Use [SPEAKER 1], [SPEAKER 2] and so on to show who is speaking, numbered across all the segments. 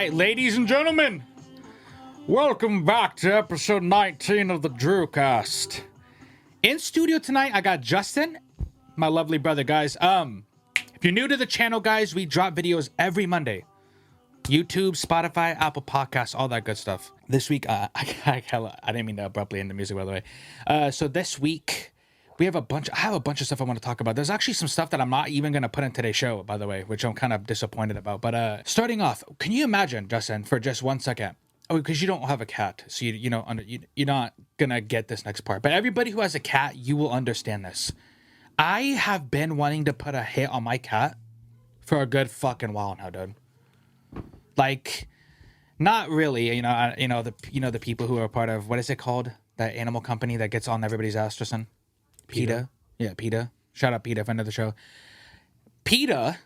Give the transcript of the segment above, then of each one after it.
[SPEAKER 1] right, ladies and gentlemen, welcome back to episode 19 of the Drewcast. In studio tonight, I got Justin, my lovely brother, guys. If you're new to the channel, guys, we drop videos every Monday. YouTube, Spotify, Apple Podcasts, all that good stuff. This week, I didn't mean to abruptly end the music, by the way. So this week, I have a bunch of stuff I want to talk about. There's actually some stuff that I'm not even going to put in today's show, by the way, which I'm kind of disappointed about. But starting off, can you imagine, Justin, for just 1 second? Oh, because you don't have a cat, so you're not going to get this next part. But everybody who has a cat, you will understand this. I have been wanting to put a hit on my cat for a good fucking while now, dude. Like, not really, the people who are part of, what is it called? That animal company that gets on everybody's ass, Justin? PETA. Yeah, PETA. Shout out PETA, friend of the show. PETA.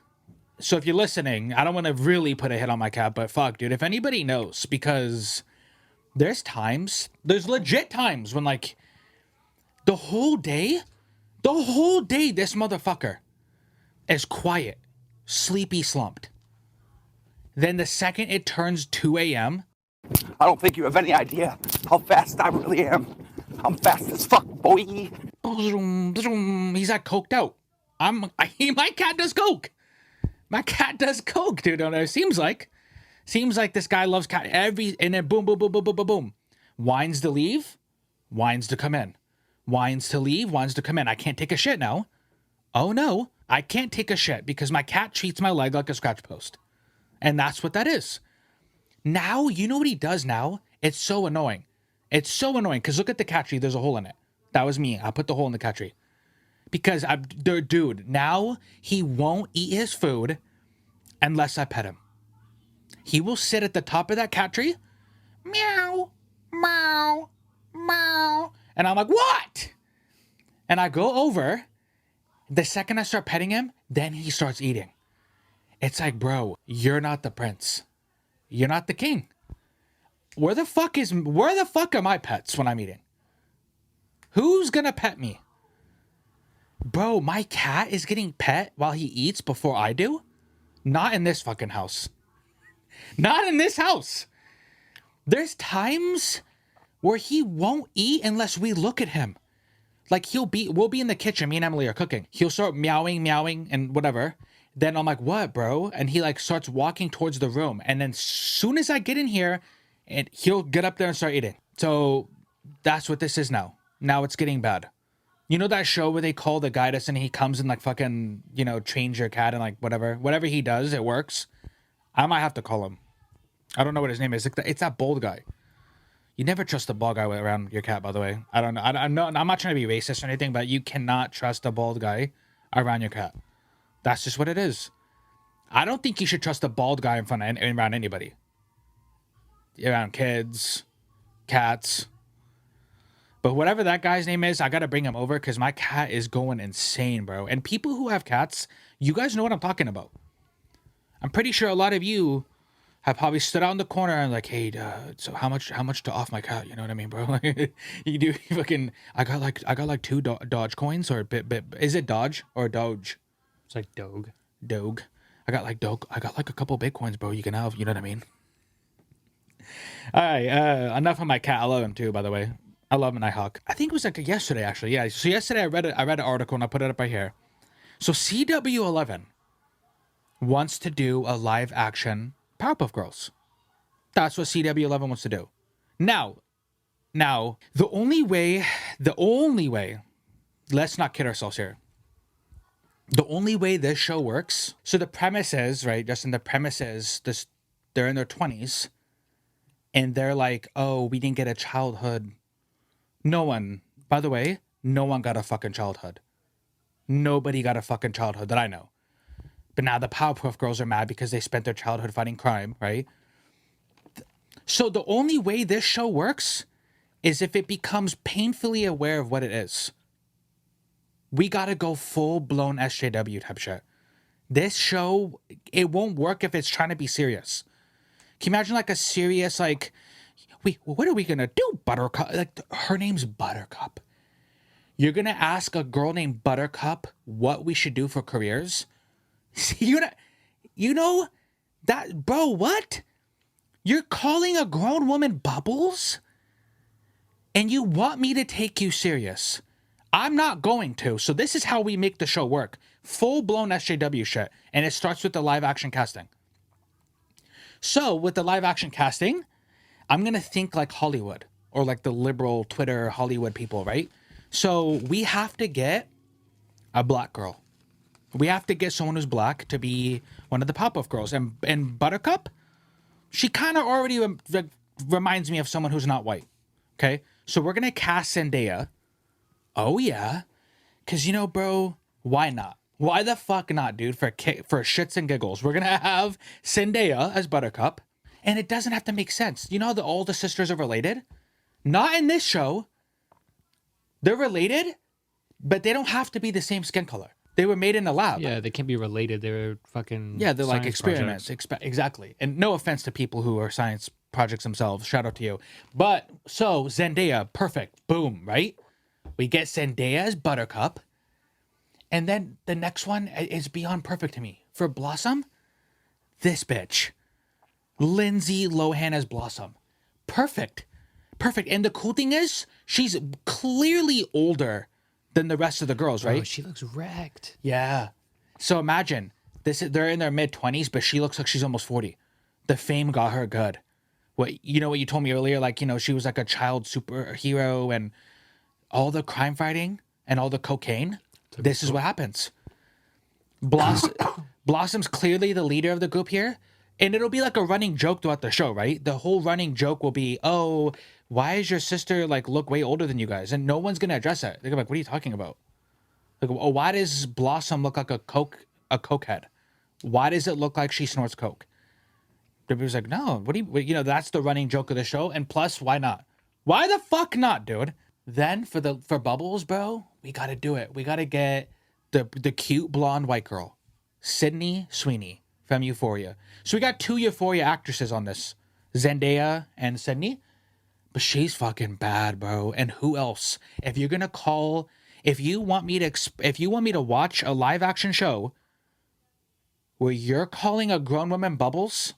[SPEAKER 1] So if you're listening, I don't want to really put a hit on my cat, but fuck, dude, if anybody knows, because there's legit times when, like, the whole day, this motherfucker is quiet, sleepy, slumped. Then the second it turns 2 a.m.
[SPEAKER 2] I don't think you have any idea how fast I really am. I'm fast as fuck, boy.
[SPEAKER 1] He's like coked out. My cat does coke. My cat does coke, dude. Don't know. Seems like this guy loves cat. And then boom, boom, boom, boom, boom, boom, boom. Whines to leave, whines to come in. Whines to leave, whines to come in. I can't take a shit now. Oh no, I can't take a shit because my cat treats my leg like a scratch post. And that's what that is. Now, you know what he does now? It's so annoying. It's so annoying because look at the cat tree. There's a hole in it. That was me. I put the hole in the cat tree. Because, dude, now he won't eat his food unless I pet him. He will sit at the top of that cat tree. Meow, meow, meow. And I'm like, what? And I go over. The second I start petting him, then he starts eating. It's like, bro, you're not the prince. You're not the king. Where the fuck are my pets when I'm eating? Who's gonna pet me? Bro, my cat is getting pet while he eats before I do? Not in this fucking house. Not in this house. There's times where he won't eat unless we look at him. Like we'll be in the kitchen, me and Emily are cooking. He'll start meowing, and whatever. Then I'm like, what, bro? And he like starts walking towards the room. And then soon as I get in here, and he'll get up there and start eating. So that's what this is now. Now it's getting bad. You know that show where they call the guy and he comes and like fucking, trains your cat and like whatever he does, it works. I might have to call him. I don't know what his name is. It's that bald guy. You never trust the bald guy around your cat, by the way. I don't know. I'm not trying to be racist or anything, but you cannot trust a bald guy around your cat. That's just what it is. I don't think you should trust a bald guy around anybody. Around kids, cats. But whatever that guy's name is, I gotta bring him over because my cat is going insane, bro. And people who have cats, you guys know what I'm talking about. I'm pretty sure a lot of you have probably stood out in the corner and like, hey, so how much to off my cat? You know what I mean, bro? You do fucking. I got like 2 Dodge coins or bit. Is it Dodge or Doge?
[SPEAKER 3] It's like Doge.
[SPEAKER 1] I got like a couple Bitcoins, bro. You can have, you know what I mean? All right, enough of my cat. I love him too, by the way. I love Nighthawk. I think it was like yesterday, actually. Yeah. So yesterday I read an article and I put it up right here. So CW11 wants to do a live action Powerpuff Girls. That's what CW11 wants to do. Now, the only way. Let's not kid ourselves here. The only way this show works. So the premise is, right, Justin, the premise is this: they're in their 20s, and they're like, "Oh, we didn't get a childhood." No one got a fucking childhood. Nobody got a fucking childhood that I know. But now the Powerpuff Girls are mad because they spent their childhood fighting crime, right? So the only way this show works is if it becomes painfully aware of what it is. We gotta go full-blown SJW type shit. This show, it won't work if it's trying to be serious. Can you imagine like a serious, like, what are we gonna do, Buttercup? Like, her name's Buttercup. You're gonna ask a girl named Buttercup what we should do for careers? You know that, bro, what? You're calling a grown woman Bubbles? And you want me to take you serious? I'm not going to. So this is how we make the show work. Full-blown SJW shit. And it starts with the live-action casting. So with the live-action casting, I'm going to think like Hollywood. Or like the liberal Twitter Hollywood people, right? So we have to get a black girl. We have to get someone who's black to be one of the Powerpuff girls. And Buttercup, she kind of already reminds me of someone who's not white. Okay? So we're going to cast Zendaya. Oh, yeah. Because, you know, bro, why not? Why the fuck not, dude? For shits and giggles. We're going to have Zendaya as Buttercup. And it doesn't have to make sense. You know that all the sisters are related? Not in this show. They're related, but they don't have to be the same skin color. They were made in the lab.
[SPEAKER 3] Yeah, they can't be related. They're fucking
[SPEAKER 1] they're like experiments. Exactly. And no offense to people who are science projects themselves. Shout out to you. But so Zendaya, perfect. Boom, right? We get Zendaya as Buttercup. And then the next one is beyond perfect to me. For Blossom, this bitch. Lindsay Lohan as Blossom. Perfect. Perfect. And the cool thing is, she's clearly older than the rest of the girls, right?
[SPEAKER 3] Oh, she looks wrecked.
[SPEAKER 1] Yeah. So imagine they're in their mid-20s, but she looks like she's almost 40. The fame got her good. What you told me earlier, like, she was like a child superhero and all the crime fighting and all the cocaine. This is what happens. Blossom's clearly the leader of the group here, and it'll be like a running joke throughout the show, right? The whole running joke will be, oh, why is your sister like look way older than you guys? And no one's gonna address it. They're like, what are you talking about? Like, oh, why does Blossom look like a cokehead? Why does it look like she snorts coke? Everybody's like, no, what do you that's the running joke of the show. And plus, why not? Why the fuck not, dude? Then for Bubbles, bro, we gotta do it. We gotta get the cute blonde white girl, Sydney Sweeney from Euphoria. So we got 2 Euphoria actresses on this, Zendaya and Sydney. But she's fucking bad, bro. And who else? If you want me to watch a live action show where you're calling a grown woman Bubbles,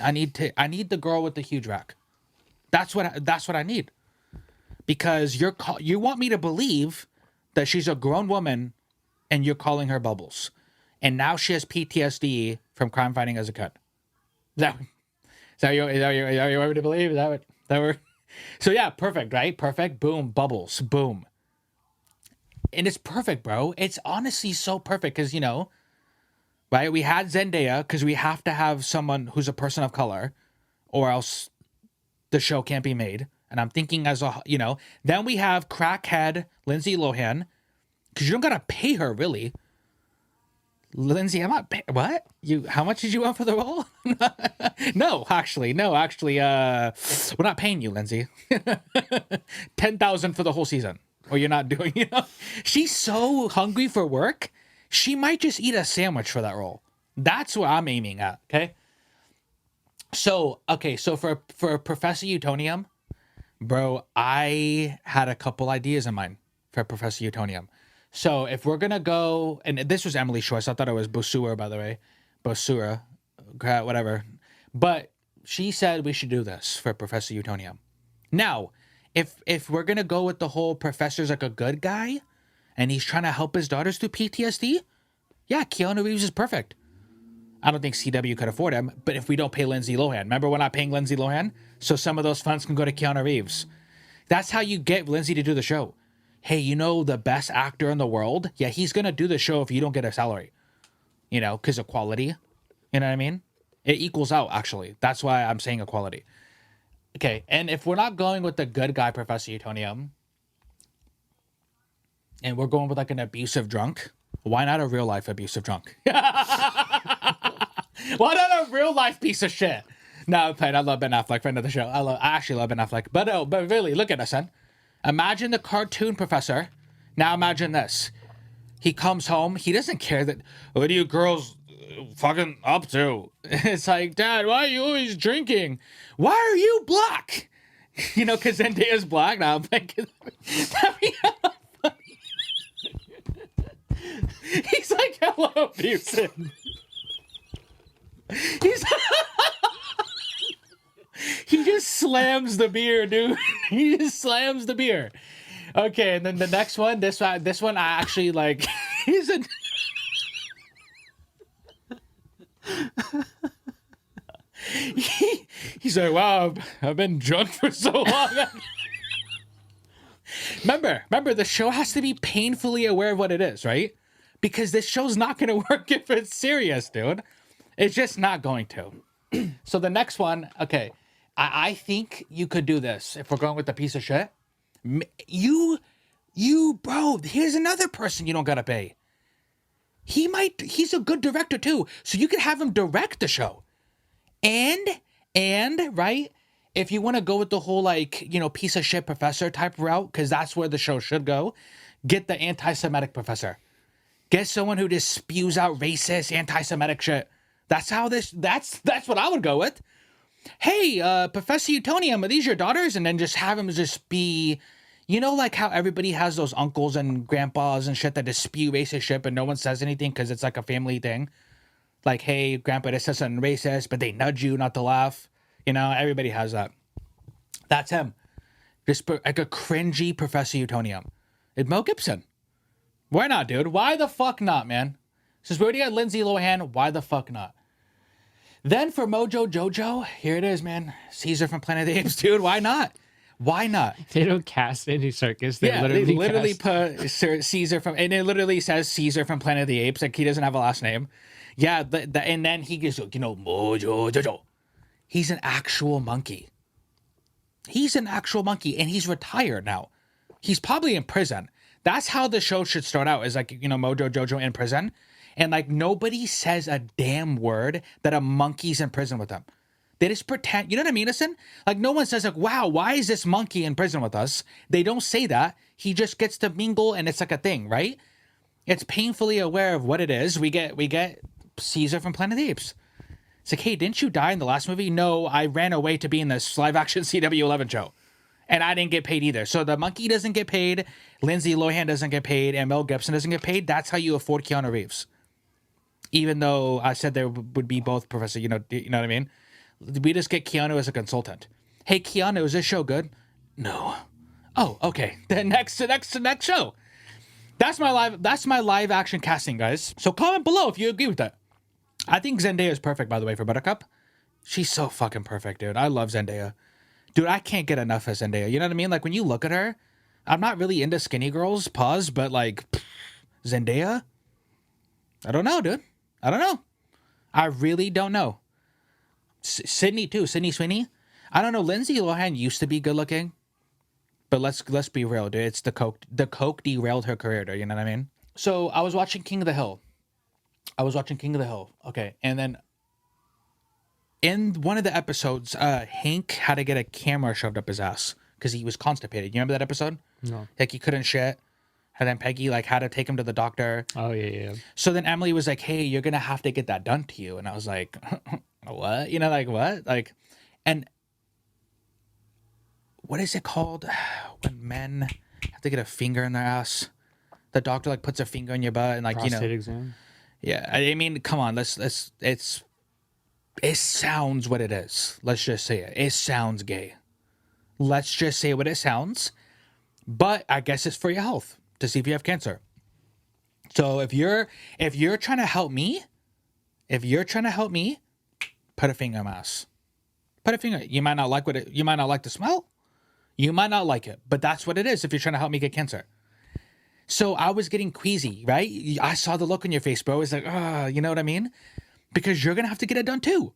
[SPEAKER 1] I need the girl with the huge rack. That's what I need. Because you want me to believe that she's a grown woman and you're calling her Bubbles. And now she has PTSD from crime fighting as a kid. Is that what you want me to believe? So yeah, perfect, right? Perfect. Boom. Bubbles. Boom. And it's perfect, bro. It's honestly so perfect because, right? We had Zendaya because we have to have someone who's a person of color or else the show can't be made. And I'm thinking then we have crackhead Lindsay Lohan because you don't got to pay her really. Lindsay, I'm not what? How much did you want for the role? No, actually, we're not paying you, Lindsay. 10,000 for the whole season. Or you're not doing, She's so hungry for work, she might just eat a sandwich for that role. That's what I'm aiming at, okay? So for Professor Utonium, bro, I had a couple ideas in mind for Professor Utonium. So if we're going to go, and this was Emily's choice. I thought it was Bosura, by the way. Bosura, whatever. But she said we should do this for Professor Utonium. Now, if we're going to go with the whole professor's like a good guy, and he's trying to help his daughters through PTSD, yeah, Keanu Reeves is perfect. I don't think CW could afford him, but if we don't pay Lindsay Lohan, remember we're not paying Lindsay Lohan? So some of those funds can go to Keanu Reeves. That's how you get Lindsay to do the show. Hey, the best actor in the world? Yeah, he's going to do the show if you don't get a salary. Because of quality. You know what I mean? It equals out, actually. That's why I'm saying equality. Okay, and if we're not going with the good guy, Professor Utonium, and we're going with like an abusive drunk, why not a real life abusive drunk? Why not a real life piece of shit? No, I'm playing. I love Ben Affleck, friend of the show. I actually love Ben Affleck. But really, look at us, son. Imagine the cartoon professor. Now imagine this. He comes home. He doesn't care that, what are you girls fucking up to? It's like, Dad, why are you always drinking? Why are you black? Because Zendaya's black. Now I'm thinking, that'd be hella funny. He's like hella abusive. He just slams the beer, dude. He just slams the beer. Okay, and then the next one, this one I actually like. He's a. He's like, wow, I've been drunk for so long. Remember, the show has to be painfully aware of what it is, right? Because this show's not going to work if it's serious, dude. It's just not going to. So the next one, okay, I think you could do this if we're going with the piece of shit. You, bro, here's another person you don't got to pay. He's a good director too. So you could have him direct the show. And right, if you want to go with the whole like, you know, piece of shit professor type route, because that's where the show should go, get the anti-Semitic professor. Get someone who just spews out racist, anti-Semitic shit. That's what I would go with. Hey, Professor Utonium, are these your daughters? And then just have him just be, you know, like how everybody has those uncles and grandpas and shit that just spew racist shit, but no one says anything because it's like a family thing. Like, hey, grandpa, this says something racist, but they nudge you not to laugh. You know, everybody has that. That's him. Just like a cringy Professor Utonium. It's Mel Gibson. Why not, dude? Why the fuck not, man? Since we already had Lindsay Lohan, why the fuck not? Then for Mojo Jojo, here it is, man. Caesar from Planet of the Apes, dude. Why not? Why not?
[SPEAKER 3] They don't cast any circus. They
[SPEAKER 1] They literally put Caesar from, and it literally says Caesar from Planet of the Apes. Like, he doesn't have a last name. Yeah, and then he goes, you know, Mojo Jojo. He's an actual monkey. He's an actual monkey, and he's retired now. He's probably in prison. That's how the show should start out, is like, you know, Mojo Jojo in prison. And like, nobody says a damn word that a monkey's in prison with them. They just pretend, you know what I mean, listen? Like, no one says like, wow, why is this monkey in prison with us? They don't say that. He just gets to mingle, and it's like a thing, right? It's painfully aware of what it is. We get Caesar from Planet of the Apes. It's like, hey, didn't you die in the last movie? No, I ran away to be in this live-action CW11 show. And I didn't get paid either. So the monkey doesn't get paid, Lindsay Lohan doesn't get paid, and Mel Gibson doesn't get paid. That's how you afford Keanu Reeves. Even though I said there would be both professor, you know what I mean? We just get Keanu as a consultant. Hey, Keanu, is this show good? No. Oh, okay. The next show. That's my live action casting, guys. So comment below if you agree with that. I think Zendaya is perfect, by the way, for Buttercup. She's so fucking perfect, dude. I love Zendaya. Dude, I can't get enough of Zendaya. You know what I mean? Like, when you look at her, I'm not really into skinny girls, pause, but like, Zendaya? I don't know, dude. I don't know. I really don't know. Sydney too. Sydney Sweeney. I don't know. Lindsay Lohan used to be good looking, but let's be real, dude. It's the coke. The coke derailed her career, dude. You know what I mean? So I was watching King of the Hill. Okay, and then in one of the episodes, Hank had to get a camera shoved up his ass because he was constipated. You remember that episode? No. Like, he couldn't shit. And then Peggy like had to take him to the doctor.
[SPEAKER 3] Oh yeah.
[SPEAKER 1] So then Emily was like, "Hey, you're gonna have to get that done to you." And I was like, "What? You know, like what? Like," and what is it called when men have to get a finger in their ass? The doctor like puts a finger in your butt and like,
[SPEAKER 3] prostate
[SPEAKER 1] you know.
[SPEAKER 3] exam.
[SPEAKER 1] Yeah, I mean, come on, it sounds what it is. Let's just say it. It sounds gay. Let's just say what it sounds. But I guess it's for your health, to see if you have cancer. So if you're trying to help me, put a finger in my ass. Put a finger. You might not like you might not like the smell. You might not like it, but that's what it is if you're trying to help me get cancer. So I was getting queasy, right? I saw the look on your face, bro. It's like, you know what I mean? Because you're going to have to get it done too.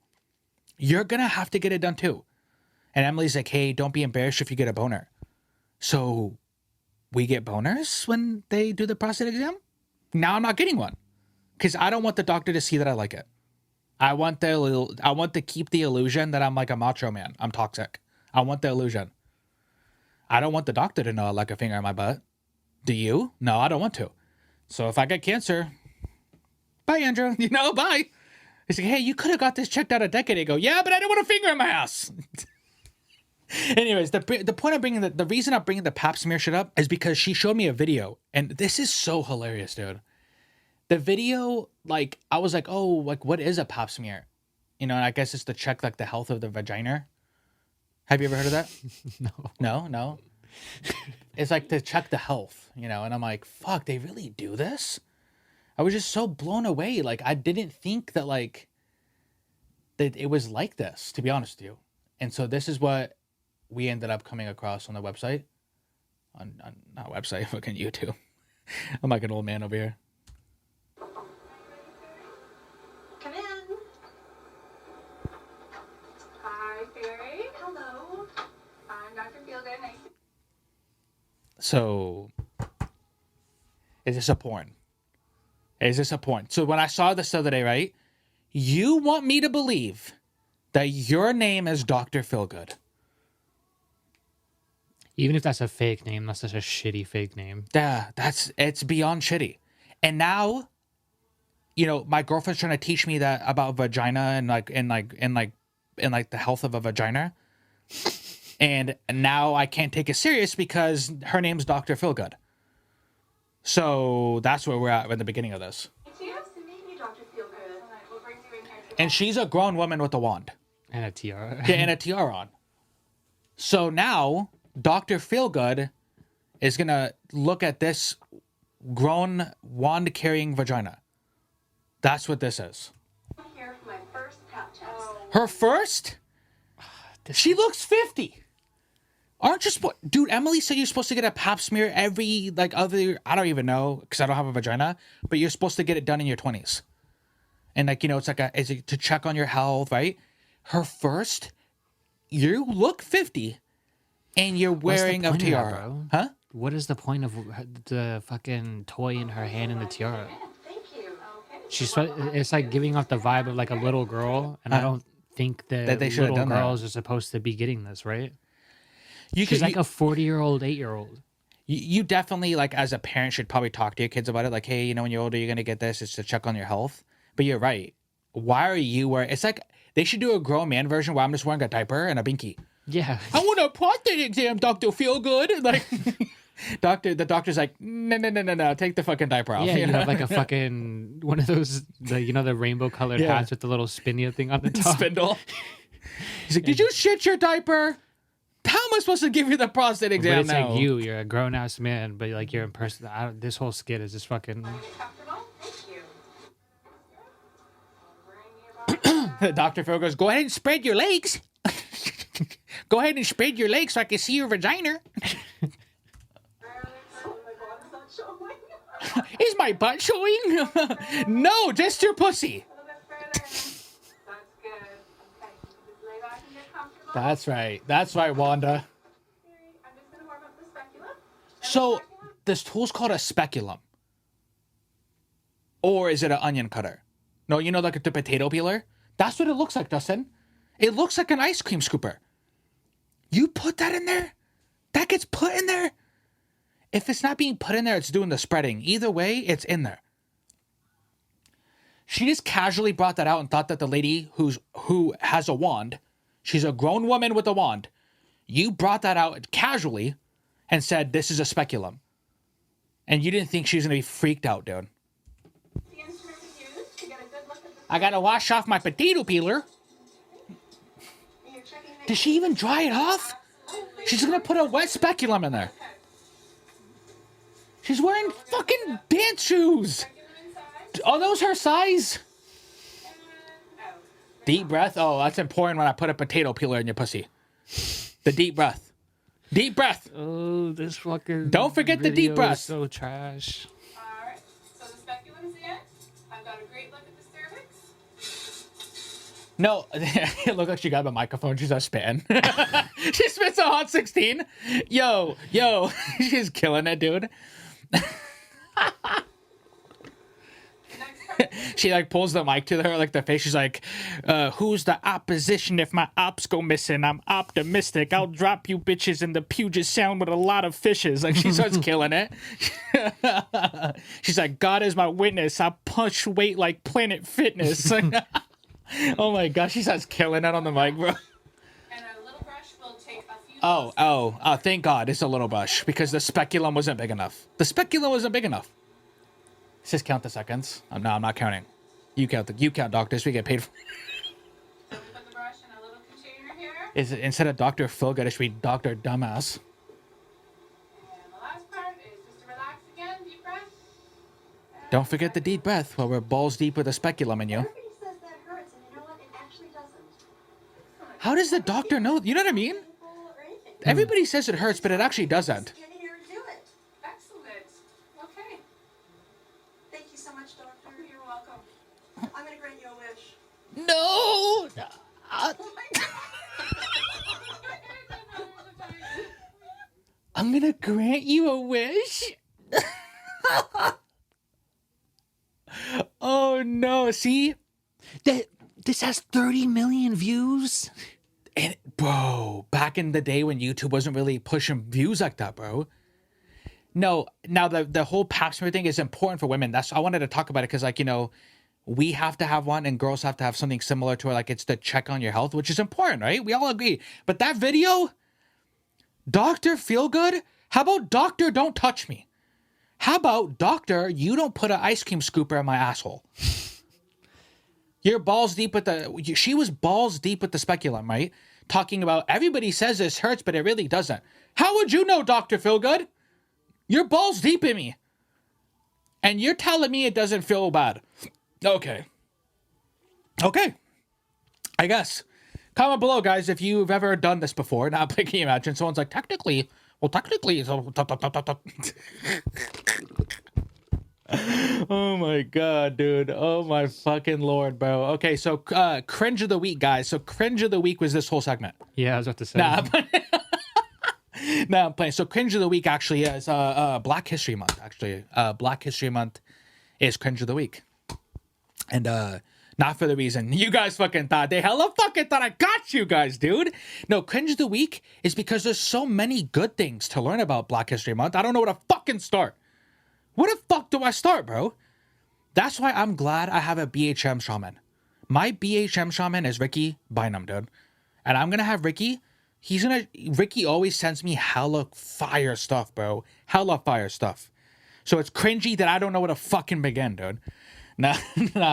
[SPEAKER 1] And Emily's like, hey, don't be embarrassed if you get a boner. So we get boners when they do the prostate exam? Now I'm not getting one because I don't want the doctor to see that I like it. I want to keep the illusion that I'm like a macho man. I'm toxic. I want the illusion. I don't want the doctor to know I like a finger in my butt. Do you? No, I don't want to. So if I get cancer, bye, Andrew. You know, bye. He's like, hey, you could have got this checked out a decade ago. Yeah, but I don't want a finger in my ass. Anyways, the point of bringing the reason I'm bringing the pap smear shit up is because she showed me a video, and this is so hilarious, dude. The video, like, I was like, oh, like, what is a pap smear? You know, and I guess it's to check like the health of the vagina. Have you ever heard of that?
[SPEAKER 3] No.
[SPEAKER 1] No. It's like to check the health, you know. And I'm like, fuck, they really do this? I was just so blown away. Like, I didn't think that like that it was like this, to be honest with you. And so this is what we ended up coming across on the website. On not website, fucking YouTube. I'm like an old man over here.
[SPEAKER 4] Come in. Hi, Fairy. Hello. I'm Dr. Feelgood. Nice to
[SPEAKER 1] So, is this a porn? Is this a porn? So when I saw this the other day, right? You want me to believe that your name is Dr. Feelgood.
[SPEAKER 3] Even if that's a fake name, that's such a shitty fake name.
[SPEAKER 1] Yeah, it's beyond shitty. And now, you know, my girlfriend's trying to teach me that about vagina and the health of a vagina. And now I can't take it serious because her name's Dr. Feelgood. So that's where we're at in the beginning of this.
[SPEAKER 4] Cheers to meet you, Dr. Feelgood. All right, we'll bring you in here today.
[SPEAKER 1] And she's a grown woman with a wand.
[SPEAKER 3] And a tiara.
[SPEAKER 1] Yeah, and a tiara on. So now Dr. Feelgood is going to look at this grown wand-carrying vagina. That's what this is.
[SPEAKER 4] I'm here for my first pap test.
[SPEAKER 1] Her first? She looks 50. Aren't you supposed... Dude, Emily said you're supposed to get a pap smear every, like, other... I don't even know, because I don't have a vagina. But you're supposed to get it done in your 20s. And, like, you know, it's like to check on your health, right? Her first, you look 50, and you're wearing a tiara.
[SPEAKER 3] Bro?
[SPEAKER 1] Huh?
[SPEAKER 3] What is the point of the fucking toy in her hand and the tiara?
[SPEAKER 4] Thank you. Okay.
[SPEAKER 3] It's like giving off the vibe of like a little girl, and I don't think that
[SPEAKER 1] they should have
[SPEAKER 3] little
[SPEAKER 1] done that.
[SPEAKER 3] girls are supposed to be getting this, right?
[SPEAKER 1] You
[SPEAKER 3] She's
[SPEAKER 1] could,
[SPEAKER 3] like a 40-year-old, 8-year-old.
[SPEAKER 1] you definitely, like, as a parent, should probably talk to your kids about it. Like, hey, you know, when you're older, you're going to get this. It's to check on your health. But you're right. Why are you wearing... It's like, they should do a grown man version where I'm just wearing a diaper and a binky.
[SPEAKER 3] Yeah.
[SPEAKER 1] I want a prostate exam, Dr. Feelgood. Like, the doctor's like, no, take the fucking diaper off.
[SPEAKER 3] Yeah, you
[SPEAKER 1] know?
[SPEAKER 3] have like a fucking one of those, the rainbow colored
[SPEAKER 1] Yeah.
[SPEAKER 3] hats with the little spinny thing on the top.
[SPEAKER 1] Spindle. He's like, did you shit your diaper? How am I supposed to give you the prostate
[SPEAKER 3] But
[SPEAKER 1] exam
[SPEAKER 3] it's
[SPEAKER 1] now?
[SPEAKER 3] like you're a grown ass man, but like you're in person. This whole skit is just fucking.
[SPEAKER 4] Are you comfortable? Thank you. I'll bring you back.
[SPEAKER 1] Dr. Phil goes, go ahead and spread your legs. Go ahead and spread your legs so I can see your vagina. Is my butt showing? No, just your pussy.
[SPEAKER 4] A little bit further. That's good. Okay, just lay back and get comfortable.
[SPEAKER 1] That's right, Wanda.
[SPEAKER 4] I'm just going to warm up the speculum.
[SPEAKER 1] So this tool's called a speculum. Or is it an onion cutter? No, you know, like the potato peeler? That's what it looks like, Dustin. It looks like an ice cream scooper. You put that in there? That gets put in there? If it's not being put in there, it's doing the spreading. Either way, it's in there. She just casually brought that out and thought that the lady who has a wand, she's a grown woman with a wand. You brought that out casually and said, this is a speculum. And you didn't think she was going to be freaked out, dude.
[SPEAKER 4] The instrument we use to get a good look at the
[SPEAKER 1] I got to wash off my potato peeler.
[SPEAKER 4] You're checking the
[SPEAKER 1] Did she even dry it off? She's going to put a wet speculum in there. She's wearing fucking dance shoes.
[SPEAKER 4] speculum inside.
[SPEAKER 1] Are those her size?
[SPEAKER 4] Oh.
[SPEAKER 1] Deep breath. Oh, that's important when I put a potato peeler in your pussy. The deep breath. Deep breath.
[SPEAKER 3] Oh, this fucking.
[SPEAKER 1] Don't forget the deep
[SPEAKER 3] video
[SPEAKER 1] breath.
[SPEAKER 3] is so trash.
[SPEAKER 4] All right. So the speculum's in. I've got a great look at the cervix.
[SPEAKER 1] No, it looked like she got a microphone. She's not spitting. She spits a hot 16. Yo, she's killing it, dude.
[SPEAKER 4] Next part.
[SPEAKER 1] She like pulls the mic to her, like the face. She's like, who's the opposition if my ops go missing? I'm optimistic. I'll drop you bitches in the Puget Sound with a lot of fishes. Like she starts killing it. She's like, God is my witness. I punch weight like Planet Fitness. Oh my gosh, she starts killing it on the mic, bro.
[SPEAKER 4] And a little brush will take a few.
[SPEAKER 1] Oh, thank God it's a little brush because the speculum wasn't big enough. The speculum wasn't big enough. Let's just count the seconds. No, I'm not counting. You count, doctors. We get paid for.
[SPEAKER 4] So we put the brush in a little container here.
[SPEAKER 1] Is instead of Dr. Feelgood, it should be Dr. Dumbass.
[SPEAKER 4] And the last part is just to relax again, deep breath.
[SPEAKER 1] Don't forget the deep breath while we're balls deep with a speculum in you.
[SPEAKER 5] Everybody says that hurts, and you know what? It actually doesn't.
[SPEAKER 1] How does the doctor know? You know what I mean?
[SPEAKER 5] Or anything.
[SPEAKER 1] Everybody says it hurts, but it actually doesn't.
[SPEAKER 5] Get in here and do it.
[SPEAKER 4] Excellent. Okay.
[SPEAKER 5] Thank you so much, doctor.
[SPEAKER 4] You're welcome.
[SPEAKER 5] I'm gonna grant you a wish.
[SPEAKER 1] No!
[SPEAKER 5] Oh my God.
[SPEAKER 1] I'm gonna grant you a wish? Oh no, see?
[SPEAKER 3] This has 30 million views.
[SPEAKER 1] And bro, back in the day when YouTube wasn't really pushing views like that, bro. No, now the whole pap smear thing is important for women. That's I wanted to talk about it because, like, you know, we have to have one and girls have to have something similar to it. Like, it's to check on your health, which is important, right? We all agree. But that video, Dr. Feelgood, how about Doctor Don't Touch Me? How about Doctor, you don't put an ice cream scooper in my asshole? You're balls deep with the... She was balls deep with the speculum, right? Talking about, everybody says this hurts, but it really doesn't. How would you know, Dr. Feelgood? You're balls deep in me. And you're telling me it doesn't feel bad. Okay. Okay. I guess. Comment below, guys, if you've ever done this before. Now, can you imagine? Someone's like, technically... Well, technically... Oh my god, dude. Oh my fucking lord, bro. Okay, so cringe of the week, guys. So cringe of the week was this whole segment.
[SPEAKER 3] Yeah, I was about to say.
[SPEAKER 1] Nah, I'm playing. So cringe of the week actually is Black History Month. Actually, Black History Month is cringe of the week, and not for the reason you guys fucking thought. They hella fucking thought I got you guys, dude. No, cringe of the week is because there's so many good things to learn about Black History Month. I don't know where to fucking start. Where the fuck do I start, bro? That's why I'm glad I have a BHM shaman. My BHM shaman is rickeybynum, dude. And I'm gonna have Rickey. Rickey always sends me hella fire stuff, bro. Hella fire stuff. So it's cringy that I don't know where to fucking begin, dude. Nah,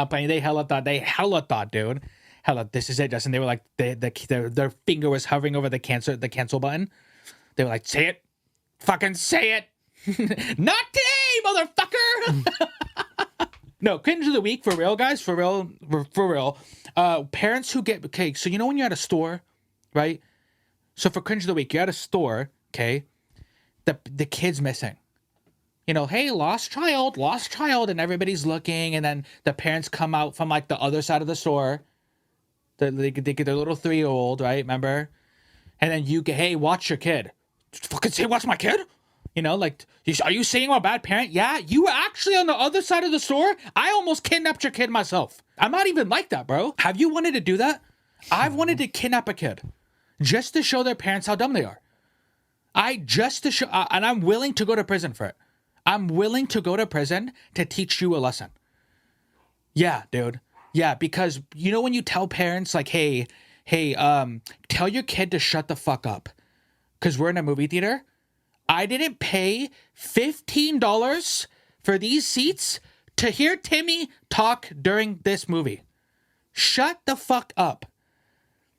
[SPEAKER 1] they hella thought, dude. Hella, this is it, Justin. They were like, their finger was hovering over the cancel button. They were like, say it. Fucking say it. Not today, motherfucker. No, cringe of the week, for real, guys. For real. Parents who get... Okay, so you know when you're at a store, right? So for cringe of the week, you're at a store, okay? The kid's missing. You know, hey, lost child, and everybody's looking, and then the parents come out from, like, the other side of the store. They get their little 3-year-old, right? Remember? And then you get, hey, watch your kid. Fucking say, watch my kid? You know, like, are you saying I'm a bad parent? Yeah, you were actually on the other side of the store. I almost kidnapped your kid myself. I'm not even like that, bro. Have you wanted to do that? I've wanted to kidnap a kid just to show their parents how dumb they are. And I'm willing to go to prison for it. I'm willing to go to prison to teach you a lesson. Yeah, dude. Yeah, because you know when you tell parents, like, hey, tell your kid to shut the fuck up because we're in a movie theater. I didn't pay $15 for these seats to hear Timmy talk during this movie. Shut the fuck up.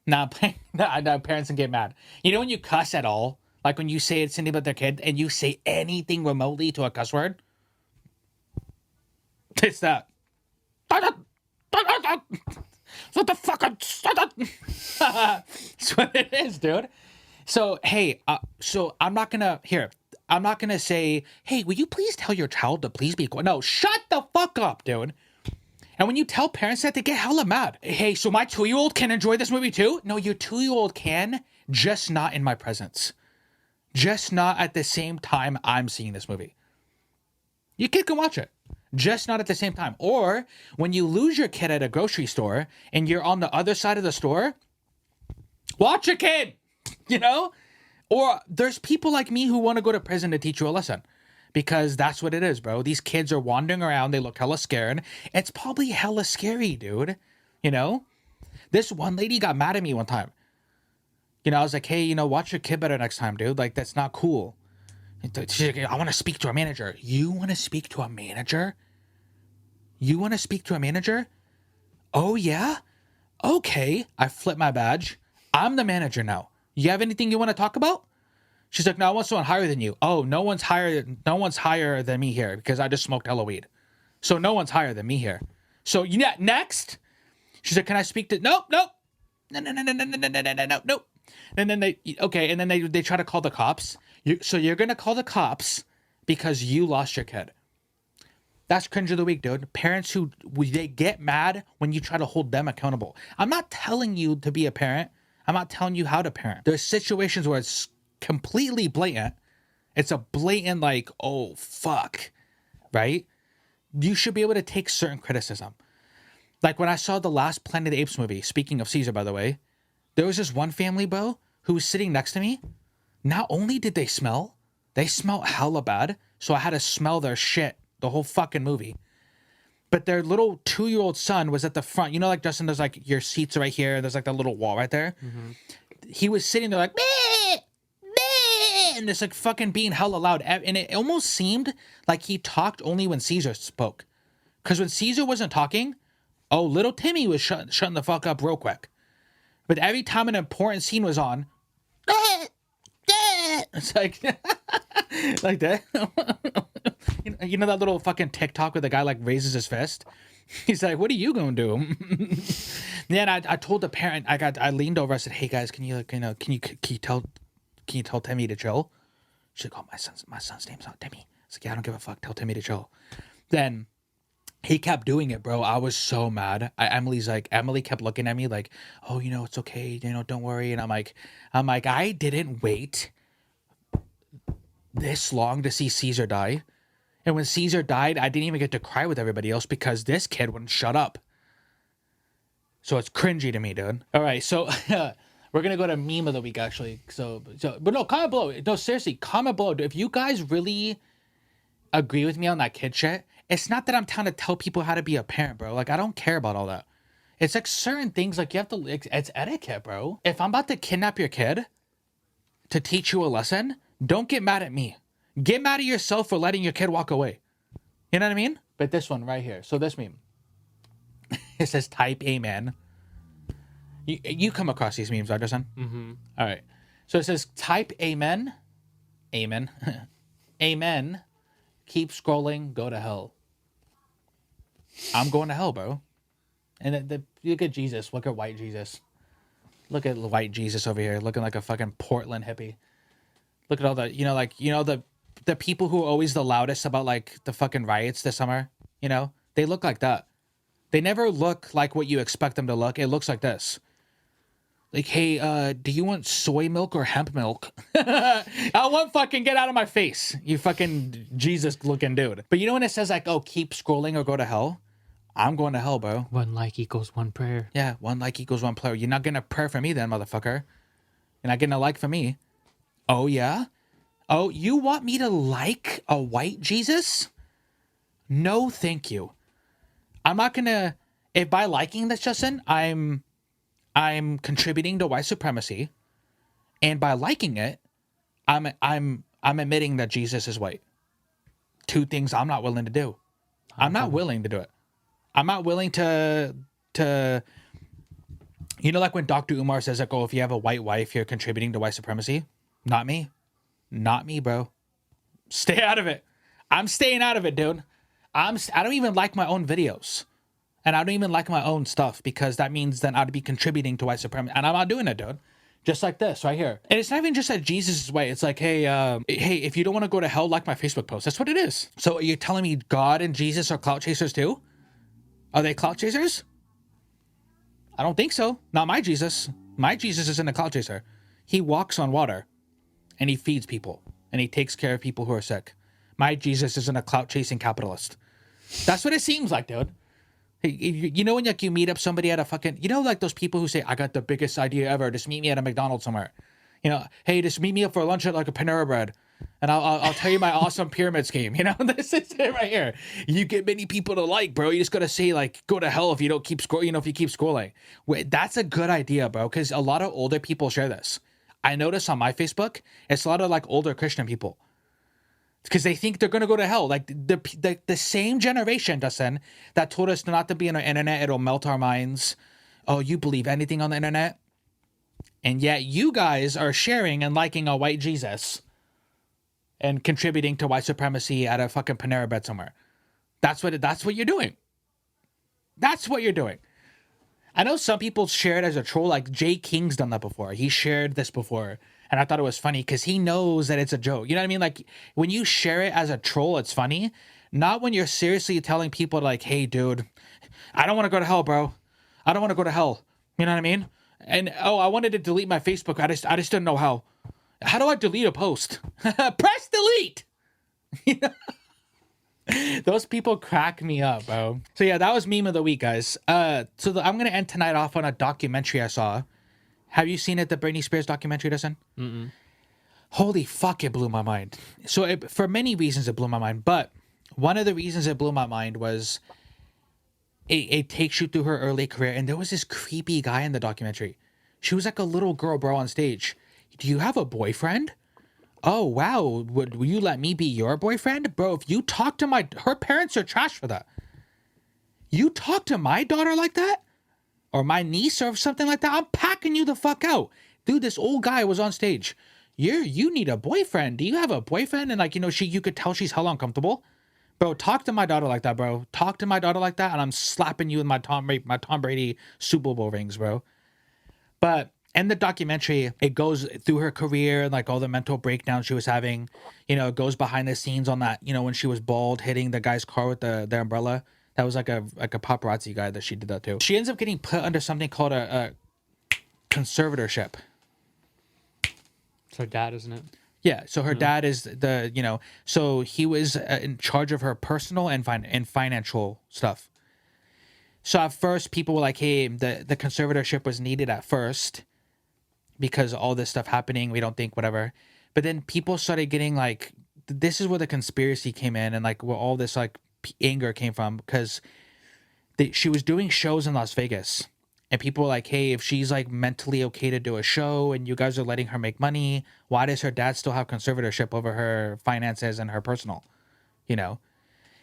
[SPEAKER 1] Now, parents can get mad. You know when you cuss at all? Like when you say it's something about their kid and you say anything remotely to a cuss word? It's that. What the fuck? That's what it is, dude. So, hey, so I'm not gonna say, hey, will you please tell your child to please be quiet? No, shut the fuck up, dude. And when you tell parents that, they get hella mad. Hey, so my 2-year-old can enjoy this movie too? No, your 2-year-old can, just not in my presence. Just not at the same time I'm seeing this movie. Your kid can watch it, just not at the same time. Or when you lose your kid at a grocery store and you're on the other side of the store, watch your kid. You know? Or there's people like me who want to go to prison to teach you a lesson. Because that's what it is, bro. These kids are wandering around. They look hella scared. It's probably hella scary, dude. You know? This one lady got mad at me one time. You know, I was like, hey, you know, watch your kid better next time, dude. Like, that's not cool. She's like, I want to speak to a manager. You want to speak to a manager? You want to speak to a manager? Oh, yeah? Okay. I flipped my badge. I'm the manager now. You have anything you want to talk about? She's like, no, I want someone higher than you. Oh, no one's higher than me here because I just smoked hella weed. So no one's higher than me here. So next. She's like, can I speak to nope. No. And then they try to call the cops. So you're gonna call the cops because you lost your kid. That's cringe of the week, dude. Parents who they get mad when you try to hold them accountable. I'm not telling you to be a parent. I'm not telling you how to parent. There's situations where it's completely blatant. It's a blatant like, oh fuck, right? You should be able to take certain criticism. Like when I saw the last Planet of the Apes movie, speaking of Caesar, by the way, there was this one family, bro, who was sitting next to me. Not only did they smelled hella bad, so I had to smell their shit the whole fucking movie. But their little 2-year-old son was at the front. You know, like Justin, there's like your seats right here. There's like that little wall right there. Mm-hmm. He was sitting there like, meh, meh, and just like fucking being hella loud. And it almost seemed like he talked only when Caesar spoke. Because when Caesar wasn't talking, oh, little Timmy was shutting the fuck up real quick. But every time an important scene was on, it's like, like that. You know that little fucking TikTok where the guy like raises his fist? He's like, what are you gonna do? Then I told the parent, I leaned over, I said, hey guys, can you tell Timmy to chill? She's like, oh, my son's name's not Timmy. It's like, yeah, I don't give a fuck, tell Timmy to chill. Then he kept doing it, bro. I was so mad. Emily kept looking at me like, oh, it's okay, don't worry. And I'm like, I didn't wait this long to see Caesar die. And when Caesar died, I didn't even get to cry with everybody else because this kid wouldn't shut up. So it's cringy to me, dude. All right, so we're going to go to meme of the week, actually. But no, comment below. No, seriously, comment below. If you guys really agree with me on that kid shit, it's not that I'm trying to tell people how to be a parent, bro. Like, I don't care about all that. It's like certain things, like, you have to, it's etiquette, bro. If I'm about to kidnap your kid to teach you a lesson, don't get mad at me. Get mad at yourself for letting your kid walk away. You know what I mean? But this one right here. So this meme. It says type amen. You come across these memes, right, Justin? Mm-hmm. All right. So it says type amen. Amen. Amen. Keep scrolling. Go to hell. I'm going to hell, bro. And look at Jesus. Look at white Jesus. Look at white Jesus over here looking like a fucking Portland hippie. Look at all the, the people who are always the loudest about like the fucking riots this summer, they look like that. They never look like what you expect them to look. It looks like this. Like, hey, do you want soy milk or hemp milk? I want fucking get out of my face, you fucking Jesus looking dude. But when it says like, oh, keep scrolling or go to hell, I'm going to hell, bro.
[SPEAKER 3] 1 like equals 1 prayer.
[SPEAKER 1] Yeah, 1 like equals 1 prayer. You're not getting a prayer for me then, motherfucker. You're not getting a like for me. Oh, yeah? Oh, you want me to like a white Jesus? No, thank you. I'm not gonna. If by liking this, Justin, I'm contributing to white supremacy, and by liking it, I'm admitting that Jesus is white. 2 things I'm not willing to do. I'm not willing to do it. I'm not willing to. Like when Dr. Umar says like, oh, if you have a white wife, you're contributing to white supremacy. Not me. Not me, bro. Stay out of it. I'm staying out of it, dude. I don't even like my own videos. And I don't even like my own stuff because that means then I'd be contributing to white supremacy. And I'm not doing it, dude. Just like this right here. And it's not even just that Jesus is white. It's like, hey, if you don't want to go to hell, like my Facebook post. That's what it is. So are you telling me God and Jesus are clout chasers too? Are they clout chasers? I don't think so. Not my Jesus. My Jesus isn't a clout chaser. He walks on water. And he feeds people. And he takes care of people who are sick. My Jesus isn't a clout-chasing capitalist. That's what it seems like, dude. When like you meet up somebody at a fucking... like those people who say, I got the biggest idea ever. Just meet me at a McDonald's somewhere. Hey, just meet me up for lunch at like a Panera Bread. And I'll tell you my awesome pyramid scheme. This is it right here. You get many people to like, bro. You just got to say like, go to hell if you don't keep scrolling. If you keep scrolling. That's a good idea, bro. Because a lot of older people share this. I notice on my Facebook, it's a lot of like older Christian people because they think they're going to go to hell. Like the same generation, Dustin, that told us not to be on the internet. It'll melt our minds. Oh, you believe anything on the internet? And yet you guys are sharing and liking a white Jesus and contributing to white supremacy at a fucking Panera Bread somewhere. That's what you're doing. That's what you're doing. I know some people share it as a troll, like Jay King's done that before. He shared this before, and I thought it was funny because he knows that it's a joke. You know what I mean? Like, when you share it as a troll, it's funny. Not when you're seriously telling people, like, hey, dude, I don't want to go to hell, bro. I don't want to go to hell. You know what I mean? And, oh, I wanted to delete my Facebook. I just didn't know how. How do I delete a post? Press delete! You know? Those people crack me up, bro. So yeah, that was meme of the week, guys. I'm gonna end tonight off on a documentary I saw. Have you seen it? The Britney Spears documentary, Dustin?
[SPEAKER 3] Mm-mm.
[SPEAKER 1] Holy fuck, it blew my mind. So for many reasons, it blew my mind. But one of the reasons it blew my mind was it takes you through her early career, and there was this creepy guy in the documentary. She was like a little girl, bro, on stage. Do you have a boyfriend? Oh, wow. Will you let me be your boyfriend? Bro, if you talk to her parents are trash for that. You talk to my daughter like that? Or my niece or something like that? I'm packing you the fuck out. Dude, this old guy was on stage. You need a boyfriend. Do you have a boyfriend? And like, you know, you could tell she's hella uncomfortable. Bro, talk to my daughter like that, bro. Talk to my daughter like that, and I'm slapping you with my Tom Brady Super Bowl rings, bro. But in the documentary, it goes through her career and like all the mental breakdowns she was having. You know, it goes behind the scenes on that, you know, when she was bald, hitting the guy's car with the umbrella. That was like a paparazzi guy that she did that too. She ends up getting put under something called a conservatorship.
[SPEAKER 3] It's her dad, isn't it?
[SPEAKER 1] Yeah, so her dad is so he was in charge of her personal and financial stuff. So at first, people were like, hey, the conservatorship was needed at first because all this stuff happening, we don't think, whatever. But then people started getting like, this is where the conspiracy came in and like where all this like anger came from, because she was doing shows in Las Vegas. And people were like, hey, if she's like mentally okay to do a show and you guys are letting her make money, why does her dad still have conservatorship over her finances and her personal, you know?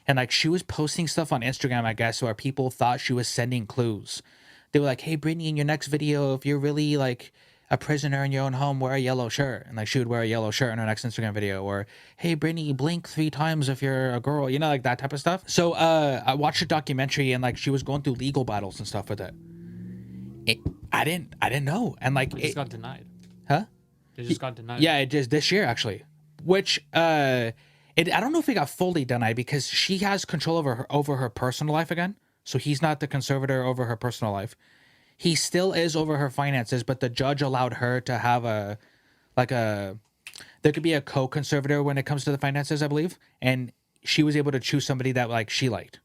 [SPEAKER 1] And like she was posting stuff on Instagram, I guess, where people thought she was sending clues. They were like, hey, Britney, in your next video, if you're really like a prisoner in your own home, wear a yellow shirt. And like she would wear a yellow shirt in her next Instagram video. Or, hey, Britney, blink 3 times if you're a girl, you know, like that type of stuff. So I watched a documentary and like she was going through legal battles and stuff with it. I didn't know. And like
[SPEAKER 3] It just got denied.
[SPEAKER 1] Huh?
[SPEAKER 3] It just got denied.
[SPEAKER 1] Yeah, it just this year actually. Which I don't know if it got fully denied because she has control over her personal life again. So he's not the conservator over her personal life. He still is over her finances, but the judge allowed her to have there could be a co-conservator when it comes to the finances, I believe. And she was able to choose somebody that like she liked.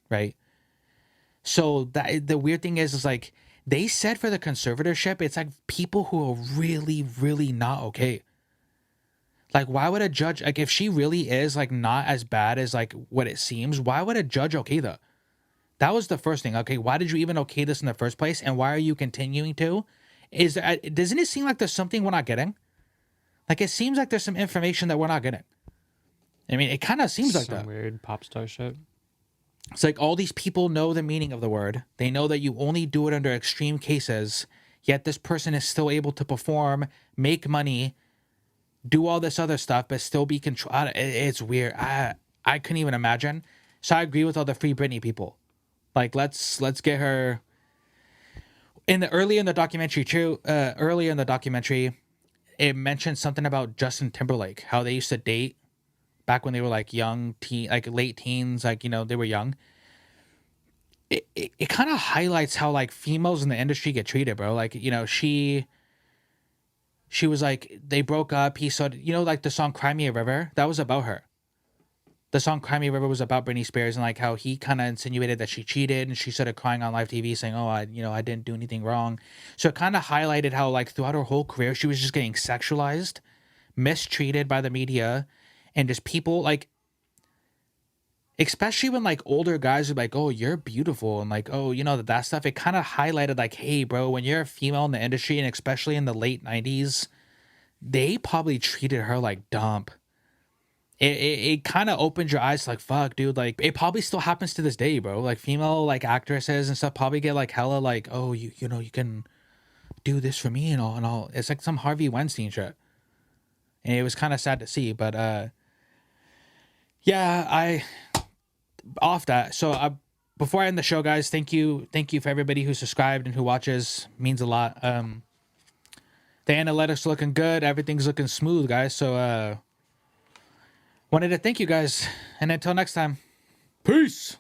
[SPEAKER 1] Right? So the weird thing is like they said for the conservatorship, it's like people who are really, really not okay. Like, why would a judge, like, if she really is, like, not as bad as, like, what it seems, why would a judge okay that? That was the first thing. Okay, why did you even okay this in the first place? And why are you continuing to? Doesn't it seem like there's something we're not getting? Like, it seems like there's some information that we're not getting. I mean, it kind of seems like
[SPEAKER 3] Some
[SPEAKER 1] that.
[SPEAKER 3] weird pop star shit.
[SPEAKER 1] It's like all these people know the meaning of the word. They know that you only do it under extreme cases, yet this person is still able to perform, make money, do all this other stuff, but still be controlled. It's weird. I couldn't even imagine. So I agree with all the Free Britney people. Like, let's get her. Earlier in the documentary, it mentioned something about Justin Timberlake, how they used to date back when they were like young teen, like late teens, like, you know, they were young. It kind of highlights how like females in the industry get treated, bro. Like, you know, she was like, they broke up. He said, you know, like the song Cry Me a River, that was about her. The song Cry Me a River was about Britney Spears and like how he kind of insinuated that she cheated, and she started crying on live TV saying, oh, I didn't do anything wrong. So it kind of highlighted how like throughout her whole career, she was just getting sexualized, mistreated by the media, and just people like, especially when like older guys are like, oh, you're beautiful, and like, oh, you know, that stuff, it kind of highlighted like, hey, bro, when you're a female in the industry, and especially in the late 90s, they probably treated her like dump. It kind of opened your eyes to like, fuck, dude, like it probably still happens to this day, bro. Like female like actresses and stuff probably get like hella like, oh, you know, you can do this for me and all. It's like some Harvey Weinstein shit. And it was kind of sad to see, but yeah, I off that. So before I end the show, guys, thank you for everybody who subscribed and who watches. Means a lot. The analytics looking good. Everything's looking smooth, guys. So wanted to thank you guys, and until next time, peace.